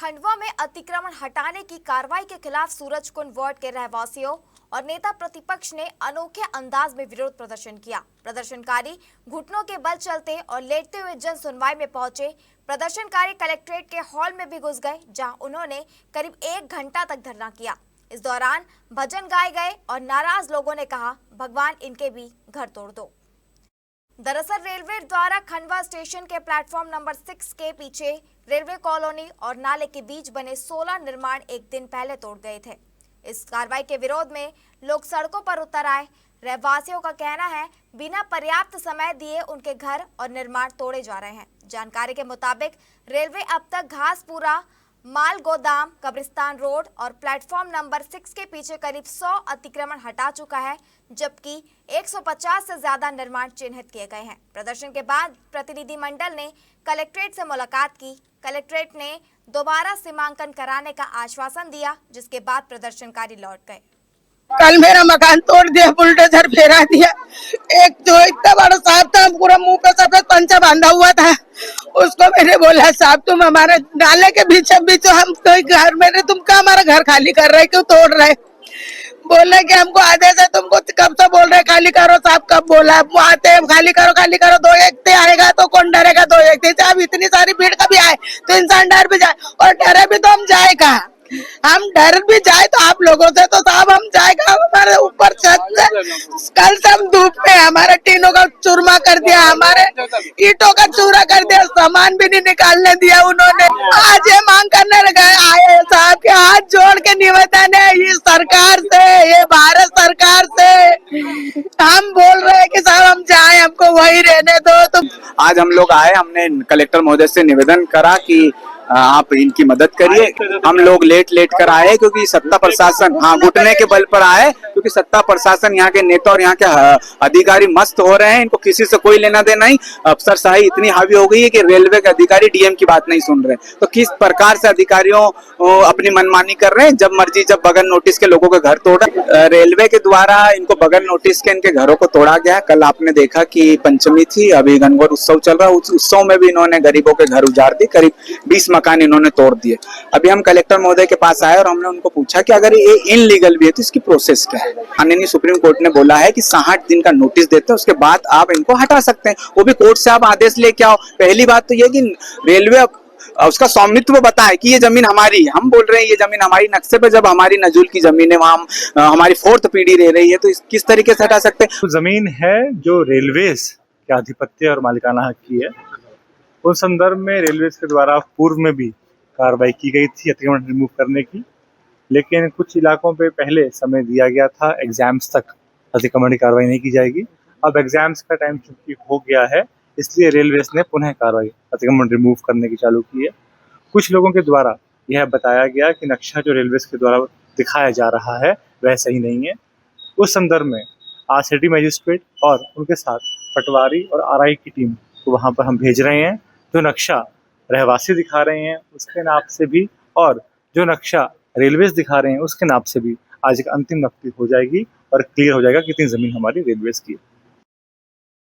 खंडवा में अतिक्रमण हटाने की कार्रवाई के खिलाफ सूरजकुंड वार्ड के रहवासियों और नेता प्रतिपक्ष ने अनोखे अंदाज में विरोध प्रदर्शन किया। प्रदर्शनकारी घुटनों के बल चलते और लेटते हुए जन सुनवाई में पहुंचे। प्रदर्शनकारी कलेक्ट्रेट के हॉल में भी घुस गए, जहां उन्होंने करीब 1 घंटा तक धरना किया। इस दौरान भजन गाए गए और नाराज लोगों ने कहा, भगवान इनके भी घर तोड़ दो। दरअसल रेलवे द्वारा खंडवा स्टेशन के प्लेटफॉर्म नंबर 6 के पीछे रेलवे कॉलोनी और नाले के बीच बने 16 निर्माण एक दिन पहले तोड़ गए थे। इस कार्रवाई के विरोध में लोग सड़कों पर उतर आए। रहवासियों का कहना है, बिना पर्याप्त समय दिए उनके घर और निर्माण तोड़े जा रहे हैं। जानकारी के मुताबिक रेलवे अब तक घासपुरा, माल गोदाम, कब्रिस्तान रोड और प्लेटफॉर्म नंबर 6 के पीछे करीब 100 अतिक्रमण हटा चुका है, जबकि 150 से ज्यादा निर्माण चिन्हित किए गए हैं। प्रदर्शन के बाद प्रतिनिधिमंडल ने कलेक्ट्रेट से मुलाकात की। कलेक्ट्रेट ने दोबारा सीमांकन कराने का आश्वासन दिया, जिसके बाद प्रदर्शनकारी लौट गए। कल मेरा मकान तोड़ दिया, बुलडोजर फेरा दिया। एक जो इतना बड़ा सांप था, पूरा मुंह पे सफेद पंचा बांधा हुआ था, उसको मैंने बोला, साहब तुम हमारे नाले के बीच हम तो घर में तुम क्या हमारा घर खाली कर रहे, क्यों तोड़ रहे? बोले कि हमको आदेश है, तुमको कब से बोल रहे खाली करो? साहब कब बोला? वो आते हैं खाली करो खाली करो, 2 व्यक्ति आएगा तो कौन डरेगा? 2 व्यक्ति से अब इतनी सारी भीड़ कभी आए तो इंसान डर भी जाए, और डरे भी तो हम जाए कहाँ? हम डर भी जाए तो आप लोगों से तो साहब हम जाएगा हमारे ऊपर छत से। कल से हम धूप में, हमारे टीनों का चूरमा कर दिया, हमारे ईंटों का चूरा कर दिया, सामान भी नहीं निकालने दिया उन्होंने। आज ये मांग करने लगे आए साहब के हाथ जोड़ के निवेदन है ये सरकार से, ये भारत सरकार से हम बोल रहे हैं कि साहब हम जाए, हमको वही रहने दो। तो आज हम लोग आए, हमने कलेक्टर महोदय से निवेदन करा कि आप इनकी मदद करिए। हम लोग लेट कर आए क्योंकि सत्ता प्रशासन, घुटने के बल पर आए क्योंकि सत्ता प्रशासन, यहाँ के नेता और यहाँ के अधिकारी मस्त हो रहे हैं। इनको किसी से कोई लेना देना नहीं। अफसरशाही इतनी हावी हो गई है कि रेलवे के अधिकारी डीएम की बात नहीं सुन रहे। तो किस प्रकार से अधिकारियों अपनी मनमानी कर रहे हैं, जब मर्जी जब बगैर नोटिस के लोगों के घर तोड़ा। रेलवे के द्वारा इनको बगैर नोटिस के इनके घरों को तोड़ा गया। कल आपने देखा कि पंचमी थी, अभी गणगौर उत्सव चल रहा है, उस उत्सव में भी इन्होंने गरीबों के घर उजाड़ दिए। करीब 20 मकान इन्होंने तोड़ दिए। अभी हम कलेक्टर महोदय के पास आए और हमने उनको पूछा कि अगर ये इनलीगल भी है तो इसकी प्रोसेस क्या है। माननीय सुप्रीम कोर्ट ने बोला है कि 60 दिन का नोटिस देते हैं, उसके बाद आप इनको हटा सकते हैं। वो भी कोर्ट से आप आदेश लेके आओ। पहली बात तो ये कि रेलवे उसका स्वामित्व बताए कि ये जमीन हमारी है। हम बोल रहे हैं ये जमीन हमारी, नक्शे पे जब हमारी नजूल की जमीन है, वहां हमारी 4th पीढ़ी रह रही है, तो किस तरीके से हटा सकते हैं? जमीन है जो रेलवेज के आधिपत्य और मालिकाना हक की है। उस संदर्भ में रेलवेज के द्वारा पूर्व में भी कार्रवाई की गई थी अतिक्रमण रिमूव करने की, लेकिन कुछ इलाकों पे पहले समय दिया गया था, एग्जाम्स तक अतिक्रमण की कार्रवाई नहीं की जाएगी। अब एग्जाम्स का टाइम चूंकि हो गया है, इसलिए रेलवेज ने पुनः कार्रवाई अतिक्रमण रिमूव करने की चालू की है। कुछ लोगों के द्वारा यह बताया गया कि नक्शा जो रेलवेज के द्वारा दिखाया जा रहा है वह सही नहीं है। उस संदर्भ में आज सिटी मजिस्ट्रेट और उनके साथ पटवारी और आरआई की टीम को वहां पर हम भेज रहे हैं। जो नक्शा रहवासी दिखा रहे हैं उसके नाप से भी, और जो नक्शा रेलवेज दिखा रहे हैं उसके नाप से भी आज एक अंतिम नक्ती हो जाएगी और क्लियर हो जाएगा कितनी जमीन हमारी रेलवेज की है।